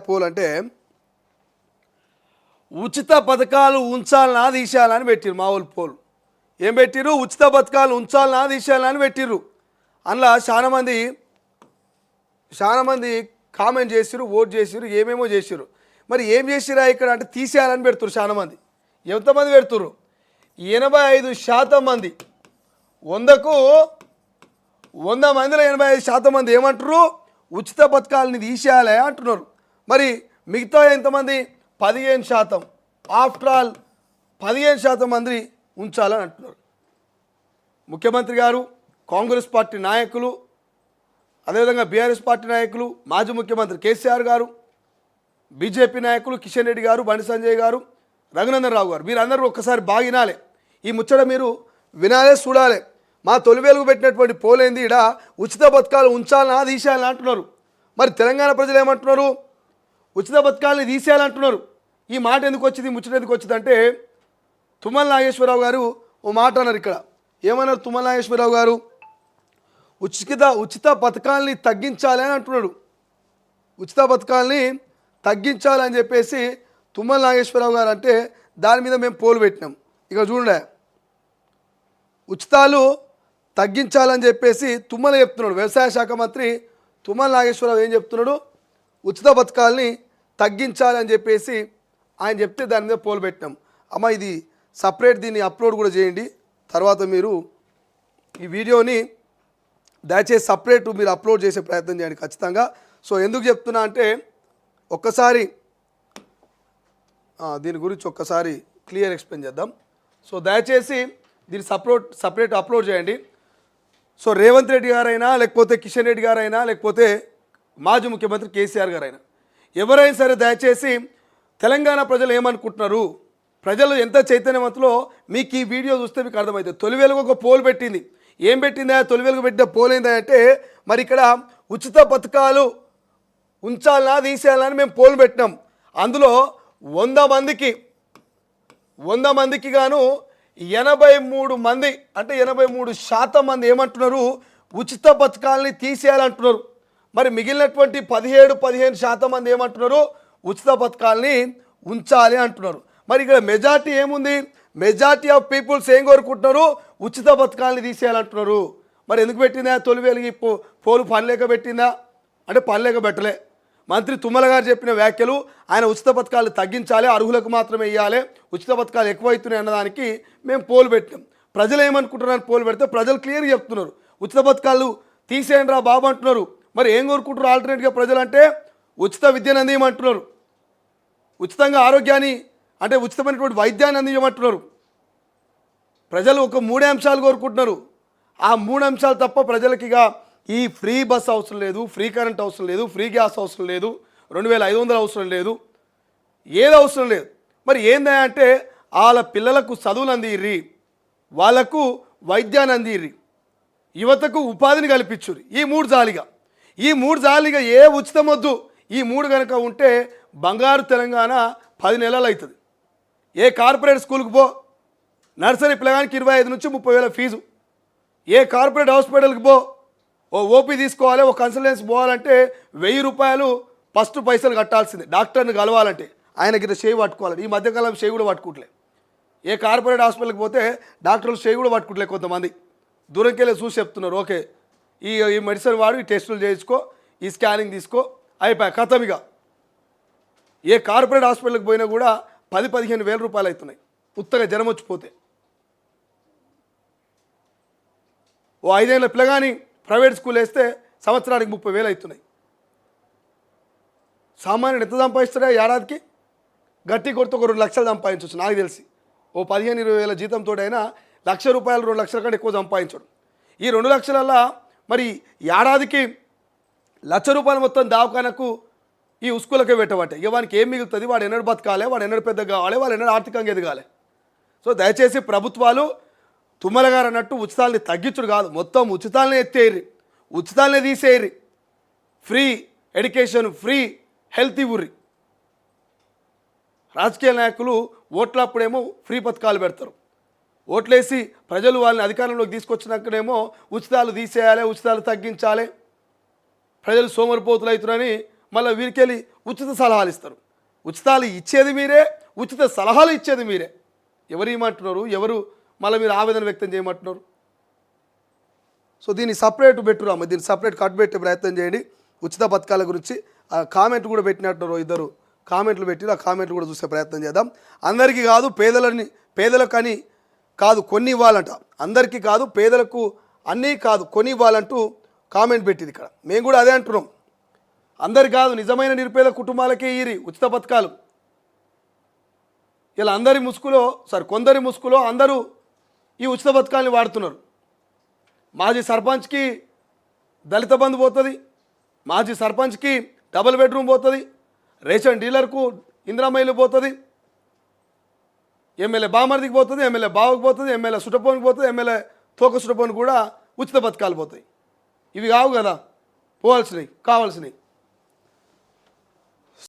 Pole అంటే ఉచిత పథకాలు ఉంచాలనా తీసేయాలని పెట్టిరు మా వాళ్ళు పోల్. ఏం పెట్టిరు? ఉచిత పథకాలు ఉంచాలనా తీసేయాలని పెట్టిర్రు. అందులో చాలా మంది కామెంట్ చేసిరు, ఓట్ చేసిరు, ఏమేమో చేసిరు. మరి ఏం చేసిరా ఇక్కడ అంటే తీసేయాలని పెడుతురు చాలా మంది. ఎంతమంది పెడుతురు? 85% మంది. 100కు 100 మందిలో 85% మంది ఏమంటారు? ఉచిత పథకాలని తీసేయాలి అంటున్నారు. మరి మిగతా ఎంతమంది? 15%. ఆఫ్టర్ ఆల్ 15% మంది ఉంచాలని అంటున్నారు. ముఖ్యమంత్రి గారు, కాంగ్రెస్ పార్టీ నాయకులు, అదేవిధంగా బీఆర్ఎస్ పార్టీ నాయకులు, మాజీ ముఖ్యమంత్రి కేసీఆర్ గారు, బీజేపీ నాయకులు కిషన్ రెడ్డి గారు, బండి సంజయ్ గారు, రఘునందన్ రావు గారు, మీరందరూ ఒక్కసారి బాగా వినాలి. ఈ ముచ్చట మీరు వినాలే, చూడాలి. మా తొలి వెలుగు పెట్టినటువంటి పోలేంది ఇడ ఉచిత పథకాలు ఉంచాలనా తీసేయాలని అంటున్నారు. మరి తెలంగాణ ప్రజలు ఏమంటున్నారు? ఉచిత పథకాలని తీసేయాలంటున్నారు. ఈ మాట ఎందుకు వచ్చింది, ముచ్చట ఎందుకు వచ్చింది అంటే తుమ్మల నాగేశ్వరరావు గారు ఓ మాట అన్నారు. ఇక్కడ ఏమన్నారు తుమ్మల నాగేశ్వరరావు గారు? ఉచిత పథకాలని తగ్గించాలి అని అంటున్నాడు. ఉచిత పథకాలని తగ్గించాలని చెప్పేసి తుమ్మల నాగేశ్వరరావు గారు అంటే దాని మీద మేము పోలు పెట్టినాం. ఇక చూడండి, ఉచితాలు తగ్గించాలని చెప్పేసి తుమ్మల చెప్తున్నాడు. వ్యవసాయ శాఖ మంత్రి తుమ్మల నాగేశ్వరరావు ఏం చెప్తున్నాడు? ఉచిత పథకాలని తగ్గించాలని చెప్పేసి ఆయన చెప్తే దాని మీద పోలు పెట్టినాం. అమ్మ ఇది సపరేట్, దీన్ని అప్లోడ్ కూడా చేయండి. తర్వాత మీరు ఈ వీడియోని దయచేసి సపరేట్ మీరు అప్లోడ్ చేసే ప్రయత్నం చేయండి ఖచ్చితంగా. సో ఎందుకు చెప్తున్నా అంటే ఒక్కసారి దీని గురించి ఒక్కసారి క్లియర్ ఎక్స్ప్లెయిన్ చేద్దాం. సో దయచేసి దీన్ని సపరేట్ అప్లోడ్ చేయండి. సో రేవంత్ రెడ్డి గారైనా, లేకపోతే కిషన్ రెడ్డి గారైనా, లేకపోతే మాజీ ముఖ్యమంత్రి కేసీఆర్ గారైనా, ఎవరైనా సరే దయచేసి తెలంగాణ ప్రజలు ఏమనుకుంటున్నారు, ప్రజలు ఎంత చైతన్యవంతులో మీకు ఈ వీడియో చూస్తే మీకు అర్థమవుతుంది. తొలి వెలుగు ఒక పోల్ పెట్టింది. ఏం పెట్టిందా? తొలి వెలుగు పెట్టిన పోల్ ఏంటంటే మరి ఇక్కడ ఉచిత పథకాలు ఉంచాలనా తీసేయాలని మేము పోల్ పెట్టినాం. అందులో 100 మందికి గాను 83 మంది అంటే 83% మంది ఏమంటున్నారు? ఉచిత పథకాలని తీసేయాలంటున్నారు. మరి మిగిలినటువంటి 17-15% మంది ఏమంటున్నారు? ఉచిత పథకాలని ఉంచాలి అంటున్నారు. మరి ఇక్కడ మెజార్టీ ఏముంది? మెజార్టీ ఆఫ్ పీపుల్స్ ఏం కోరుకుంటున్నారు? ఉచిత పథకాలని తీసేయాలంటున్నారు. మరి ఎందుకు పెట్టిందా తొలి వెలుగు పోలు? పనిలేక పెట్టిందా అంటే పనిలేక పెట్టలే. మంత్రి తుమ్మల గారు చెప్పిన వ్యాఖ్యలు, ఆయన ఉచిత పథకాలు తగ్గించాలి, అర్హులకు మాత్రమే ఇవ్వాలి, ఉచిత పథకాలు ఎక్కువైతున్నాయి అన్నదానికి మేము పోలు పెట్టాం. ప్రజలు ఏమనుకుంటున్నారు? పోలు పెడితే ప్రజలు క్లియర్గా చెప్తున్నారు, ఉచిత పథకాలు తీసేయండి రా బాబు అంటున్నారు. మరి ఏం కోరుకుంటున్నారు ఆల్టర్నేట్గా ప్రజలు అంటే? ఉచిత విద్యను అందించమంటున్నారు, ఉచితంగా ఆరోగ్యాన్ని అంటే ఉచితమైనటువంటి వైద్యాన్ని అందించమంటున్నారు. ప్రజలు ఒక 3 అంశాలు కోరుకుంటున్నారు. ఆ 3 అంశాలు తప్ప ప్రజలకి ఇక ఈ ఫ్రీ బస్ అవసరం లేదు, ఫ్రీ కరెంట్ అవసరం లేదు, ఫ్రీ గ్యాస్ అవసరం లేదు, 2500 అవసరం లేదు, ఏది అవసరం లేదు. మరి ఏందా అంటే వాళ్ళ పిల్లలకు చదువులు అందిర్రి, వాళ్ళకు వైద్యాన్ని అందిర్రి, యువతకు ఉపాధిని కల్పించుర్రి. ఈ 3 జాలిగా ఏ ఉచితం వద్దు. ఈ 3 కనుక ఉంటే బంగారు తెలంగాణ 10 నెలలు అవుతుంది. ఏ కార్పొరేట్ స్కూల్కి పో, నర్సరీ పిల్లగానికి 25 నుంచి 30 వేల ఫీజు. ఏ కార్పొరేట్ హాస్పిటల్కి పో, ఓ ఓపీ తీసుకోవాలి, ఒక కన్సల్టెన్సీ పోవాలంటే 1000 రూపాయలు ఫస్ట్ పైసలు కట్టాల్సిందే. డాక్టర్ని కలవాలంటే ఆయనకి చేయి పట్టుకోవాలి. ఈ మధ్యకాలం చేయి కూడా పట్టుకుంటలే. ఏ కార్పొరేట్ హాస్పిటల్కి పోతే డాక్టర్లు చేయి కూడా పట్టుకుంటలే. కొంతమంది దూరంకి వెళ్ళి చూసి చెప్తున్నారు, ఓకే ఈ మెడిసిన్ వాడు, ఈ టెస్టులు చేయించుకో, ఈ స్కానింగ్ తీసుకో, అయిపోయా కథమిగా. ఏ కార్పొరేట్ హాస్పిటల్కి పోయినా కూడా 10-15 వేల రూపాయలు అవుతున్నాయి ఉత్తగా జ్వరం వచ్చిపోతే. ఓ 5 ఏళ్ళ పిల్లగాని ప్రైవేట్ స్కూల్ వేస్తే సంవత్సరానికి 30,000 అవుతున్నాయి. సామాన్యుడు ఎంత సంపాదిస్తాడా ఏడాదికి? గట్టి కొడితే ఒక 2 లక్షలు సంపాదించవచ్చు నాకు తెలిసి. ఓ 15-20 వేల జీతంతో అయినా 1,00,000 రూపాయలు 2 లక్షల కంటే ఎక్కువ సంపాదించడు. ఈ 2 లక్షలల్లా మరి ఏడాదికి 1,00,000 రూపాయలు మొత్తం దవాఖానకు ఈ ఉస్కూలకే పెట్టబట్టే. ఇక వానికి ఏం మిగులుతుంది? వాడు ఎన్నడు బతకాలి, వాడు ఎన్నడు పెద్ద కావాలి, వాళ్ళు ఎన్నడు ఆర్థికంగా ఎదగాలి. సో దయచేసి ప్రభుత్వాలు తుమ్మల గారు అన్నట్టు ఉచితాలని తగ్గించుడు కాదు, మొత్తం ఉచితాలనే ఎత్తేయర్రి, ఉచితాలనే తీసేయర్రి. ఫ్రీ ఎడ్యుకేషన్, ఫ్రీ హెల్త్ ఇవ్వర్రి. రాజకీయ నాయకులు ఓట్లప్పుడేమో ఫ్రీ పథకాలు పెడతారు, ఓట్లేసి ప్రజలు వాళ్ళని అధికారంలోకి తీసుకొచ్చినాకనేమో ఉచితాలు తీసేయాలి, ఉచితాలు తగ్గించాలి, ప్రజలు సోమరిపోతులు అవుతున్నారని మళ్ళీ వీరికెళ్ళి ఉచిత సలహాలు ఇస్తారు. ఉచితాలు ఇచ్చేది మీరే, ఉచిత సలహాలు ఇచ్చేది మీరే. ఎవరు ఏమంటున్నారు? ఎవరు మళ్ళీ మీరు ఆవేదన వ్యక్తం చేయమంటున్నారు? సో దీన్ని సపరేట్ పెట్టురామ్మ, దీన్ని సపరేట్ కట్ పెట్టే ప్రయత్నం చేయండి. ఉచిత పథకాల గురించి కామెంట్ కూడా పెట్టినట్టున్నారు, ఇద్దరు కామెంట్లు పెట్టి ఆ కామెంట్లు కూడా చూసే ప్రయత్నం చేద్దాం. అందరికీ కాదు, పేదలకని కాదు కొన్ని ఇవ్వాలంట, అందరికీ కాదు పేదలకు అన్నీ కాదు కొన్ని ఇవ్వాలంటూ కామెంట్ పెట్టింది. ఇక్కడ మేము కూడా అదే అంటున్నాం. అందరు కాదు, నిజమైన నిరుపేద కుటుంబాలకే ఈ ఉచిత పథకాలు. ఇలా అందరి ముసుగులో కొందరి ముసుగులో అందరూ ఈ ఉచిత పథకాన్ని వాడుతున్నారు. మాజీ సర్పంచ్కి దళిత బంధు పోతుంది, మాజీ సర్పంచ్కి డబుల్ బెడ్రూమ్ పోతుంది, రేషన్ డీలర్కు ఇందిరమ్మ ఇల్లు పోతుంది, ఎమ్మెల్యే బామర్దికి పోతుంది, ఎమ్మెల్యే బావకు పోతుంది, ఎమ్మెల్యే సుటపోనికి పోతుంది, ఎమ్మెల్యే తోక సుటపోనికి కూడా ఉచిత పథకాలు పోతాయి. ఇవి కావు కదా పోవాల్సినవి, కావాల్సినవి.